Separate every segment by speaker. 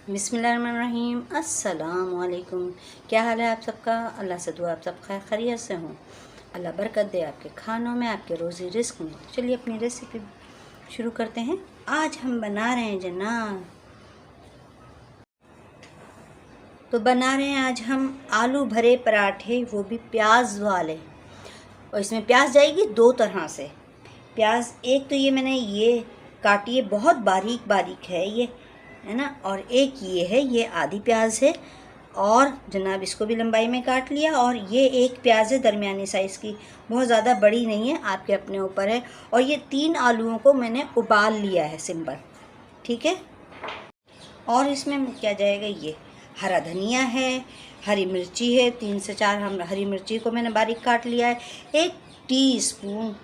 Speaker 1: बिस्मिल्लाहिर्रहमानिर्रहीम। अस्सलाम वालेकुम। क्या हाल है आप सबका? अल्लाह से दुआ आप सब खैर खैरियत से हों। अल्लाह बरकत दे आपके खानों में, आपके रोज़ी रिस्क में। चलिए अपनी रेसिपी शुरू करते हैं। आज हम बना रहे हैं जनाब, तो बना रहे हैं आज हम आलू भरे पराठे, वो भी प्याज वाले। और इसमें प्याज जाएगी दो तरह से। प्याज एक तो ये मैंने ये काटी है, बहुत बारीक बारीक है ये, है ना। और एक ये है, ये आधी प्याज है। और जनाब इसको भी लंबाई में काट लिया। और ये एक प्याज है दरमियानी साइज़ की, बहुत ज़्यादा बड़ी नहीं है, आपके अपने ऊपर है। और ये 3 आलूओं को मैंने उबाल लिया है सिंपल, ठीक है। और इसमें क्या जाएगा, ये हरा धनिया है, हरी मिर्ची है, 3 से 4 हम हरी मिर्ची को मैंने बारीक काट लिया है। 1 टीस्पून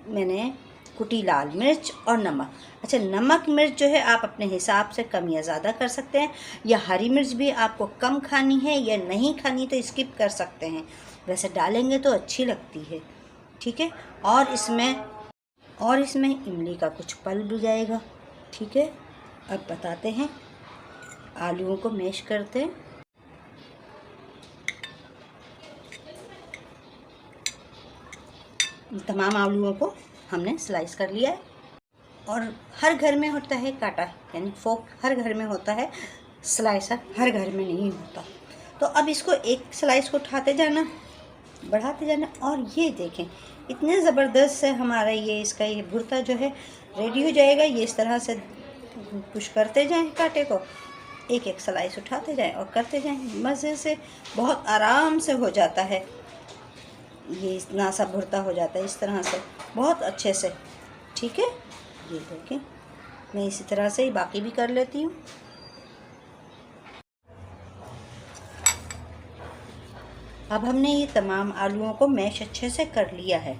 Speaker 1: मैंने कुटी लाल मिर्च और नमक। अच्छा, नमक मिर्च जो है आप अपने हिसाब से कम या ज़्यादा कर सकते हैं, या हरी मिर्च भी आपको कम खानी है या नहीं खानी तो स्किप कर सकते हैं, वैसे डालेंगे तो अच्छी लगती है, ठीक है। और इसमें इमली का कुछ पल भी जाएगा, ठीक है। अब बताते हैं, आलूओं को मैश करते हैं। तमाम आलूओं को हमने स्लाइस कर लिया है। और हर घर में होता है काटा, यानी फोक हर घर में होता है, स्लाइसर हर घर में नहीं होता। तो अब इसको एक स्लाइस को उठाते जाना, बढ़ाते जाना। और ये देखें, इतने ज़बरदस्त से हमारा इसका भुर्ता जो है रेडी हो जाएगा। ये इस तरह से पुश करते जाएं कांटे को, एक एक स्लाइस उठाते जाएं और करते जाएं, मज़े से बहुत आराम से हो जाता है। ये इतना सा भुर्ता हो जाता है इस तरह से, बहुत अच्छे से, ठीक है। ये देखें, मैं इसी तरह से ही बाकी भी कर लेती हूँ। अब हमने ये तमाम आलूओं को मैश अच्छे से कर लिया है।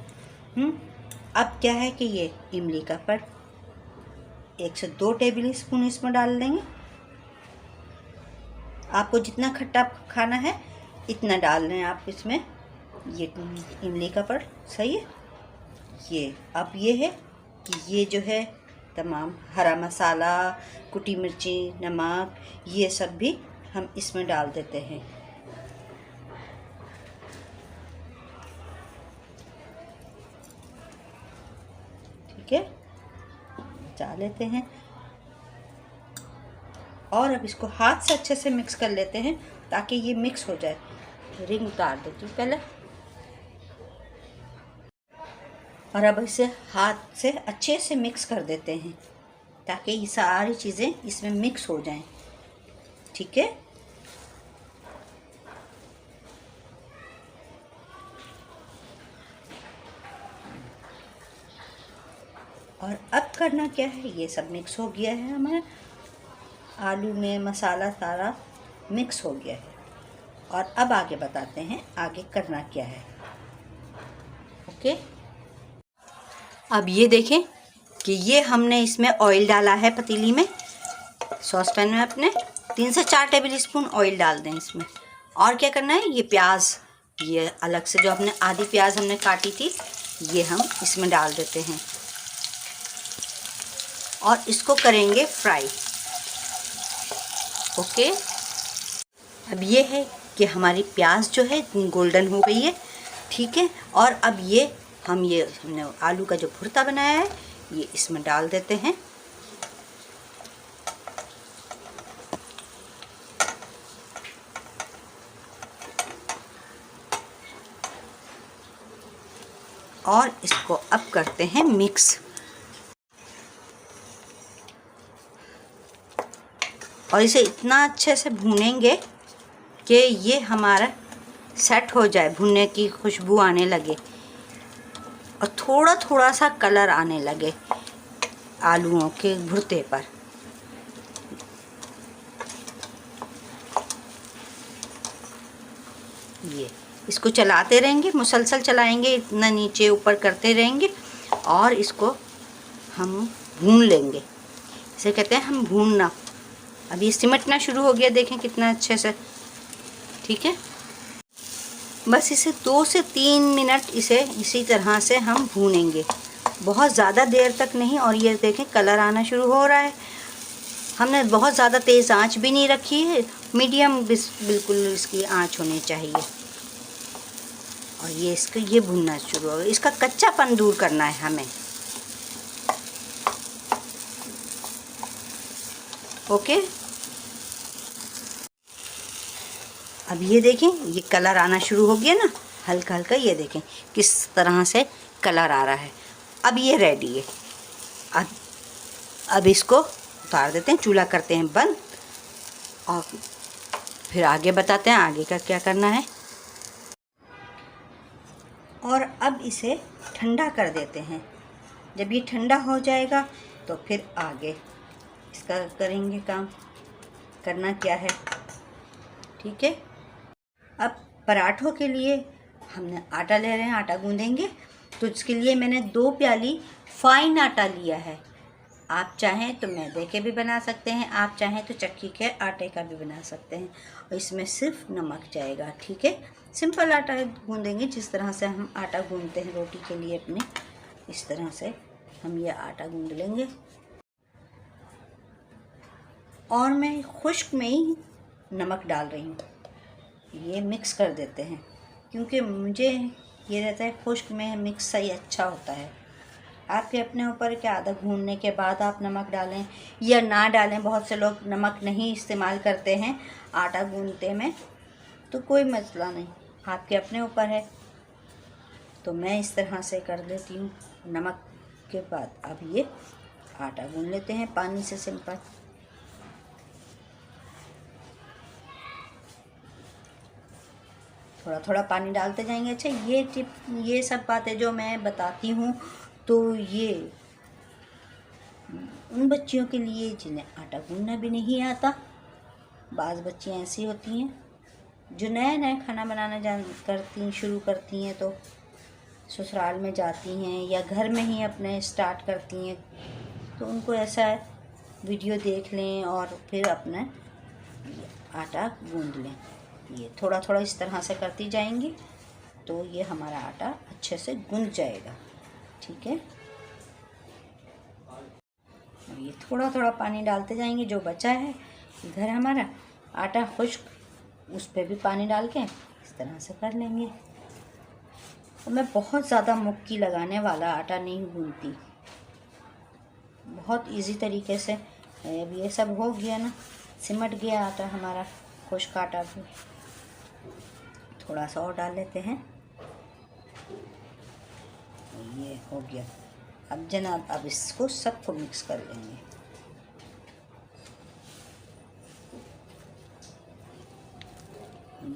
Speaker 1: अब क्या है कि ये इमली का पल्प 1 से 2 टेबल स्पून इसमें डाल देंगे। आपको जितना खट्टा खाना है इतना डाल दें आप इसमें। ये इमली का पल्प सही है। ये अब ये है कि ये जो है तमाम हरा मसाला, कुटी मिर्ची, नमक, ये सब भी हम इसमें डाल देते हैं, ठीक है। डाल लेते हैं और अब इसको हाथ से अच्छे से मिक्स कर लेते हैं ताकि ये मिक्स हो जाए। रिंग उतार देती हूँ पहले, और अब इसे हाथ से अच्छे से मिक्स कर देते हैं ताकि ये सारी चीज़ें इसमें मिक्स हो जाएं, ठीक है। और अब करना क्या है, ये सब मिक्स हो गया है, हमारे आलू में मसाला सारा मिक्स हो गया है। और अब आगे बताते हैं आगे करना क्या है, ओके। अब ये देखें कि ये हमने इसमें ऑयल डाला है पतीली में, सॉसपैन में अपने 3 से 4 टेबल स्पून ऑयल डाल दें इसमें। और क्या करना है, ये प्याज, ये अलग से जो हमने आधी प्याज हमने काटी थी, ये हम इसमें डाल देते हैं और इसको करेंगे फ्राई, ओके। अब ये है कि हमारी प्याज जो है गोल्डन हो गई है, ठीक है। और अब हमने आलू का जो भुर्ता बनाया है ये इसमें डाल देते हैं। और इसको अब करते हैं मिक्स। और इसे इतना अच्छे से भूनेंगे कि ये हमारा सेट हो जाए, भुनने की खुशबू आने लगे और थोड़ा थोड़ा सा कलर आने लगे आलूओं के भुर्ते पर। ये इसको चलाते रहेंगे, मुसलसल चलाएंगे, इतना नीचे ऊपर करते रहेंगे और इसको हम भून लेंगे। इसे कहते हैं हम भूनना। अब ये सिमटना शुरू हो गया, देखें कितना अच्छे से, ठीक है। बस इसे 2 से 3 मिनट इसे इसी तरह से हम भूनेंगे, बहुत ज़्यादा देर तक नहीं। और ये देखें कलर आना शुरू हो रहा है,
Speaker 2: हमने बहुत ज़्यादा तेज़ आंच भी नहीं रखी है, मीडियम बिल्कुल इसकी आंच होनी चाहिए। और ये इसको ये भुनना शुरू होगा, इसका कच्चापन दूर करना है हमें। ओके, अब ये देखें, ये कलर आना शुरू हो गया ना, हल्का हल्का। ये देखें किस तरह से कलर आ रहा है। अब ये रेडी है। अब इसको उतार देते हैं, चूल्हा करते हैं बंद, और फिर आगे बताते हैं आगे का क्या करना है। और अब इसे ठंडा कर देते हैं। जब ये ठंडा हो जाएगा तो फिर आगे इसका करेंगे काम। करना क्या है, ठीक है। अब पराठों के लिए हमने आटा ले रहे हैं, आटा गूंदेंगे। तो इसके लिए मैंने 2 प्याली फाइन आटा लिया है। आप चाहें तो मैदे के भी बना सकते हैं, आप चाहें तो चक्की के आटे का भी बना सकते हैं। और इसमें सिर्फ नमक जाएगा, ठीक है। सिंपल आटा गूंदेंगे, जिस तरह से हम आटा गूंदते हैं रोटी के लिए अपने, इस तरह से हम ये आटा गूंद लेंगे। और मैं खुश्क में ही नमक डाल रही हूँ। ये मिक्स कर देते हैं, क्योंकि मुझे ये रहता है खुश्क में मिक्स सही अच्छा होता है। आपके अपने ऊपर कि आधा भूनने के बाद आप नमक डालें या ना डालें। बहुत से लोग नमक नहीं इस्तेमाल करते हैं आटा गूंदते में, तो कोई मसला नहीं, आपके अपने ऊपर है। तो मैं इस तरह से कर देती हूँ नमक के बाद। अब ये आटा गूंद लेते हैं पानी से, सिंपल। थोड़ा थोड़ा पानी डालते जाएंगे। अच्छा, ये सब बातें जो मैं बताती हूँ, तो ये उन बच्चियों के लिए जिन्हें आटा गूंदना भी नहीं आता। बाज़ बच्चियाँ ऐसी होती हैं जो नया नया खाना बनाना शुरू करती हैं, तो ससुराल में जाती हैं या घर में ही अपने स्टार्ट करती हैं, तो उनको ऐसा है वीडियो देख लें और फिर अपना आटा गूंद लें। ये थोड़ा थोड़ा इस तरह से करती जाएंगी तो ये हमारा आटा अच्छे से गूंद जाएगा, ठीक है। और ये थोड़ा थोड़ा पानी डालते जाएंगे। जो बचा है इधर हमारा आटा खुश्क, उस पर भी पानी डाल के इस तरह से कर लेंगे। और मैं बहुत ज़्यादा मुक्की लगाने वाला आटा नहीं गूंदती, बहुत इजी तरीके से। अब ये सब हो गया ना, सिमट गया आटा हमारा, खुश्क आटा भी। थोड़ा सा और डाल लेते हैं, ये हो गया। अब जनाब, अब इसको सबको मिक्स कर लेंगे।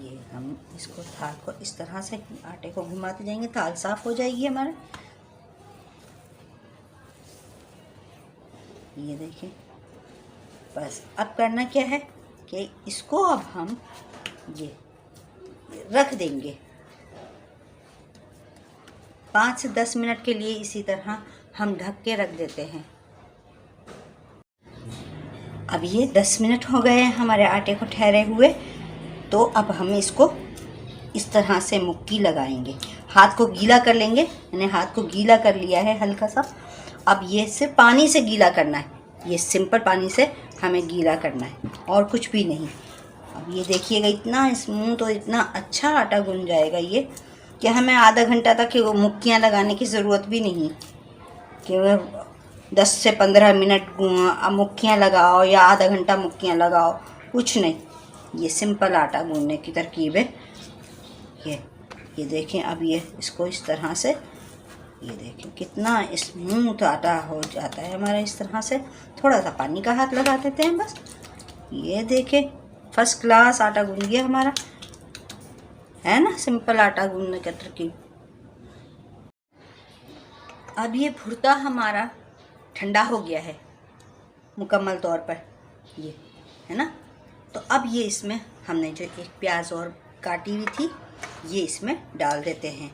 Speaker 2: ये हम इसको थाल को इस तरह से आटे को घुमाते जाएंगे, थाल साफ हो जाएगी हमारा। ये देखिए, बस अब करना क्या है कि इसको अब हम ये रख देंगे 5 से 10 मिनट के लिए। इसी तरह हम ढक के रख देते हैं। अब ये 10 मिनट हो गए हैं हमारे आटे को ठहरे हुए। तो अब हम इसको इस तरह से मुक्की लगाएंगे, हाथ को गीला कर लेंगे। मैंने हाथ को गीला कर लिया है हल्का सा। अब ये सिर्फ पानी से गीला करना है, ये सिंपल पानी से हमें गीला करना है और कुछ भी नहीं। अब ये देखिएगा, इतना स्मूथ और इतना अच्छा आटा गूंद जाएगा ये कि हमें आधा घंटा तक मुक्कियाँ लगाने की ज़रूरत भी नहीं, कि 10 से 15 मिनट मुक्कियाँ लगाओ या आधा घंटा मुक्कियाँ लगाओ, कुछ नहीं। ये सिंपल आटा गूंदने की तरकीब है। ये देखें, अब ये इसको इस तरह से, ये देखें कितना स्मूथ आटा हो जाता है हमारा इस तरह से। थोड़ा सा पानी का हाथ लगा देते हैं बस। ये देखें, फर्स्ट क्लास आटा गूंद गया हमारा, है ना, सिंपल आटा गूंदने की तरकीब। अब ये भुर्ता हमारा ठंडा हो गया है मुकम्मल तौर पर, ये है ना। तो अब ये इसमें हमने जो एक प्याज और काटी हुई थी, ये इसमें डाल देते हैं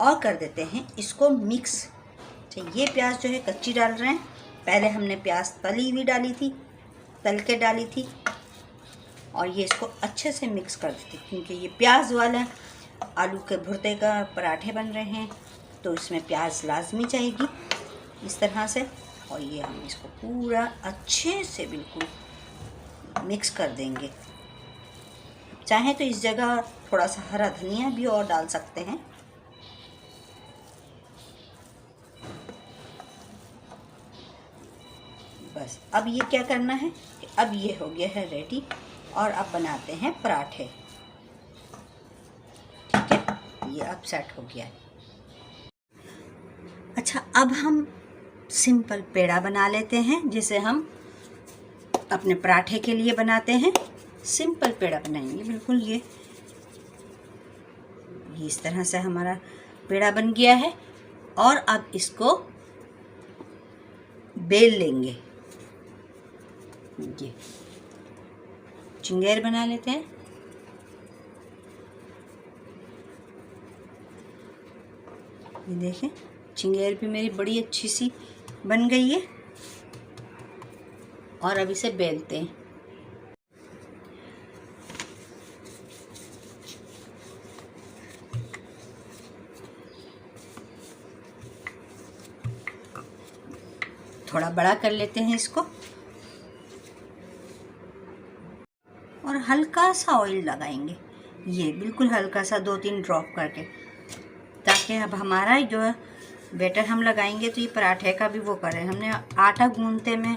Speaker 2: और कर देते हैं इसको मिक्स। अच्छा, ये प्याज जो है कच्ची डाल रहे हैं, पहले हमने प्याज तली हुई डाली थी, तल के डाली थी। और ये इसको अच्छे से मिक्स कर देते, क्योंकि ये प्याज वाला आलू के भुर्ते का पराठे बन रहे हैं, तो इसमें प्याज लाजमी चाहिए। इस तरह से और ये हम इसको पूरा अच्छे से बिल्कुल मिक्स कर देंगे। चाहे तो इस जगह थोड़ा सा हरा धनिया भी और डाल सकते हैं। बस अब ये क्या करना है कि अब ये हो गया है रेडी और अब बनाते हैं पराठे। ठीक है, ये अब सेट हो गया है। अच्छा, अब हम सिंपल पेड़ा बना लेते हैं, जिसे हम अपने पराठे के लिए बनाते हैं। सिंपल पेड़ा बनाएंगे बिल्कुल। ये इस तरह से हमारा पेड़ा बन गया है और अब इसको बेल लेंगे। ये चिंगेर बना लेते हैं। ये देखें, चिंगेर भी मेरी बड़ी अच्छी सी बन गई है और अब इसे बेलते हैं। थोड़ा बड़ा कर लेते हैं इसको और हल्का सा ऑयल लगाएंगे। ये बिल्कुल हल्का सा 2-3 ड्रॉप करके, ताकि अब हमारा जो बैटर हम लगाएंगे तो ये पराठे का भी वो करे। हमने आटा गूंदते में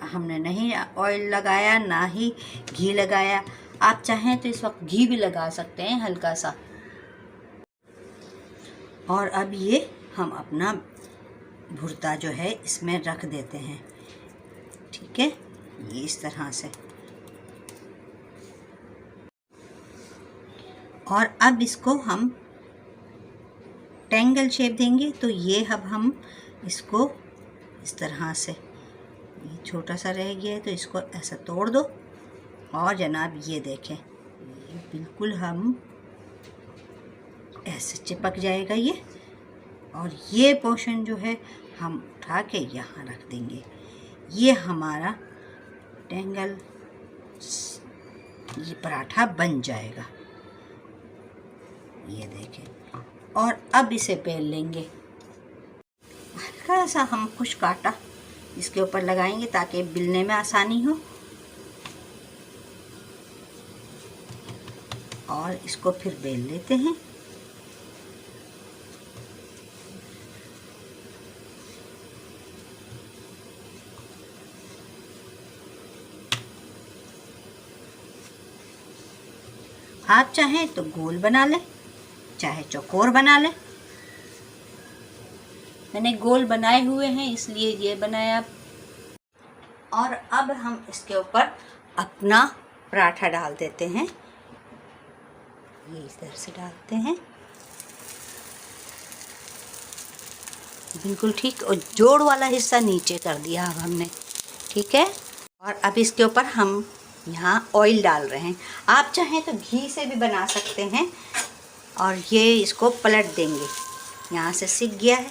Speaker 2: हमने नहीं ऑयल लगाया, ना ही घी लगाया। आप चाहें तो इस वक्त घी भी लगा सकते हैं हल्का सा। और अब ये हम अपना भुर्ता जो है इसमें रख देते हैं। ठीक है, ये इस तरह से। और अब इसको हम ट्रायंगल शेप देंगे। तो ये अब हम इसको इस तरह से, ये छोटा सा रह गया है तो इसको ऐसा तोड़ दो और जनाब ये देखें, ये बिल्कुल हम ऐसे चिपक जाएगा ये। और ये पोर्शन जो है हम उठा के यहाँ रख देंगे। ये हमारा ट्रायंगल ये पराठा बन जाएगा। ये देखें, और अब इसे बेल लेंगे। हल्का सा हम खुश्क आटा इसके ऊपर लगाएंगे ताकि बेलने में आसानी हो। और इसको फिर बेल लेते हैं। आप चाहें तो गोल बना लें, चाहे चौकोर बना लें। मैंने गोल बनाए हुए हैं इसलिए ये बनाया। और अब हम इसके ऊपर अपना पराठा डाल देते हैं। ये इस तरह से डालते हैं, बिल्कुल ठीक। और जोड़ वाला हिस्सा नीचे कर दिया अब हमने। ठीक है, और अब इसके ऊपर हम यहाँ ऑयल डाल रहे हैं। आप चाहें तो घी से भी बना सकते हैं। और ये इसको पलट देंगे। यहाँ से सिक गया है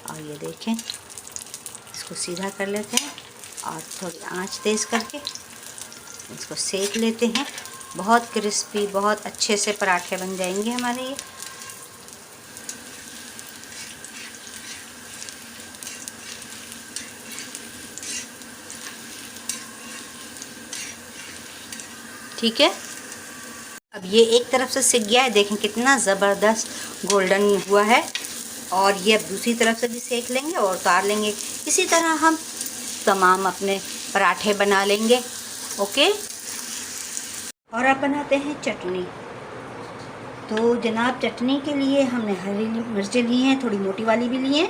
Speaker 2: और ये देखें, इसको सीधा कर लेते हैं और थोड़ी आंच तेज़ करके इसको सेक लेते हैं। बहुत क्रिस्पी, बहुत अच्छे से पराठे बन जाएंगे हमारे ये। ठीक है, अब ये एक तरफ से सिक गया है। देखें कितना ज़बरदस्त गोल्डन हुआ है। और ये अब दूसरी तरफ से भी सेक लेंगे और उतार लेंगे। इसी तरह हम तमाम अपने पराठे बना लेंगे। ओके, और अब बनाते हैं चटनी। तो जनाब चटनी के लिए हमने हरी मिर्चें ली हैं, थोड़ी मोटी वाली भी ली हैं।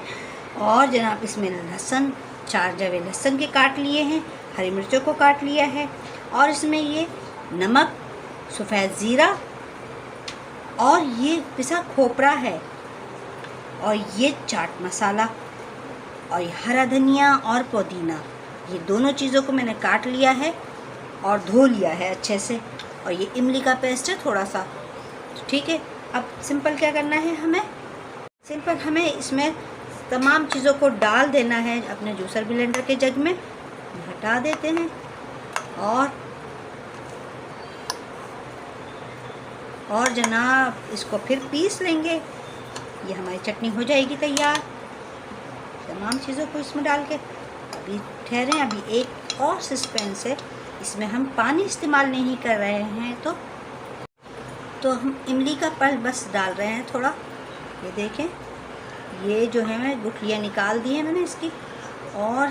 Speaker 2: और जनाब इसमें लहसुन, 4 जवे लहसुन के काट लिए हैं, हरी मिर्चों को काट लिया है। और इसमें ये नमक, सफ़ेद ज़ीरा और ये पिसा खोपरा है। और ये चाट मसाला और ये हरा धनिया और पुदीना, ये दोनों चीज़ों को मैंने काट लिया है और धो लिया है अच्छे से। और ये इमली का पेस्ट है थोड़ा सा। ठीक है, अब सिंपल क्या करना है हमें, सिंपल हमें इसमें तमाम चीज़ों को डाल देना है अपने जूसर ब्लेंडर के जग में। हटा देते हैं और जनाब इसको फिर पीस लेंगे। ये हमारी चटनी हो जाएगी तैयार। तमाम चीज़ों को इसमें डाल के अभी ठहरें, अभी एक और सस्पेंस है। इसमें हम पानी इस्तेमाल नहीं कर रहे हैं, तो हम इमली का पल्प बस डाल रहे हैं थोड़ा। ये देखें, ये जो है मैं गुठलियाँ निकाल दी हैं मैंने इसकी, और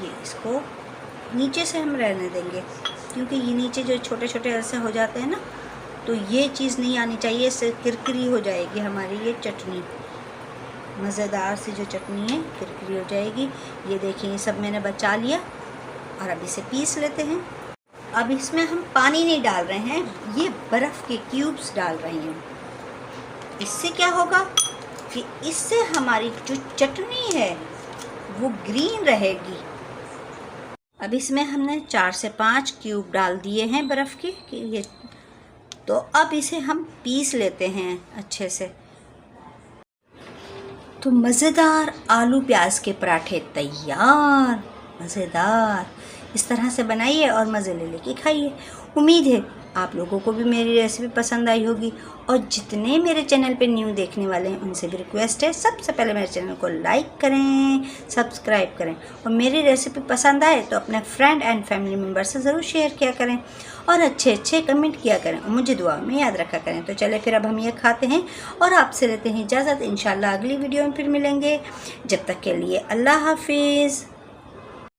Speaker 2: ये इसको नीचे से हम रहने देंगे, क्योंकि ये नीचे जो छोटे छोटे ऐसे हो जाते हैं ना, तो ये चीज़ नहीं आनी चाहिए, इससे किरकिरी हो जाएगी हमारी ये चटनी। मज़ेदार सी जो चटनी है किरकिरी हो जाएगी। ये देखिए, ये सब मैंने बचा लिया और अब इसे पीस लेते हैं। अब इसमें हम पानी नहीं डाल रहे हैं, ये बर्फ़ के क्यूब्स डाल रही हूँ। इससे क्या होगा कि इससे हमारी जो चटनी है वो ग्रीन रहेगी। अब इसमें हमने 4 से 5 क्यूब डाल दिए हैं बर्फ़ के, कि ये, तो अब इसे हम पीस लेते हैं अच्छे से। तो मज़ेदार आलू प्याज के पराठे तैयार। मज़ेदार, इस तरह से बनाइए और मज़े ले लेके खाइए। उम्मीद है आप लोगों को भी मेरी रेसिपी पसंद आई होगी, और जितने मेरे चैनल पे न्यू देखने वाले हैं उनसे भी रिक्वेस्ट है, सबसे पहले मेरे चैनल को लाइक करें, सब्सक्राइब करें, और मेरी रेसिपी पसंद आए तो अपने फ्रेंड एंड फैमिली मेम्बर से ज़रूर शेयर किया करें, और अच्छे अच्छे कमेंट किया करें, और मुझे दुआ में याद रखा करें। तो चले फिर अब हम ये खाते हैं और आपसे लेते हैं इजाज़त। इंशाल्लाह अगली वीडियो में फिर मिलेंगे। जब तक के लिए अल्लाह हाफिज़।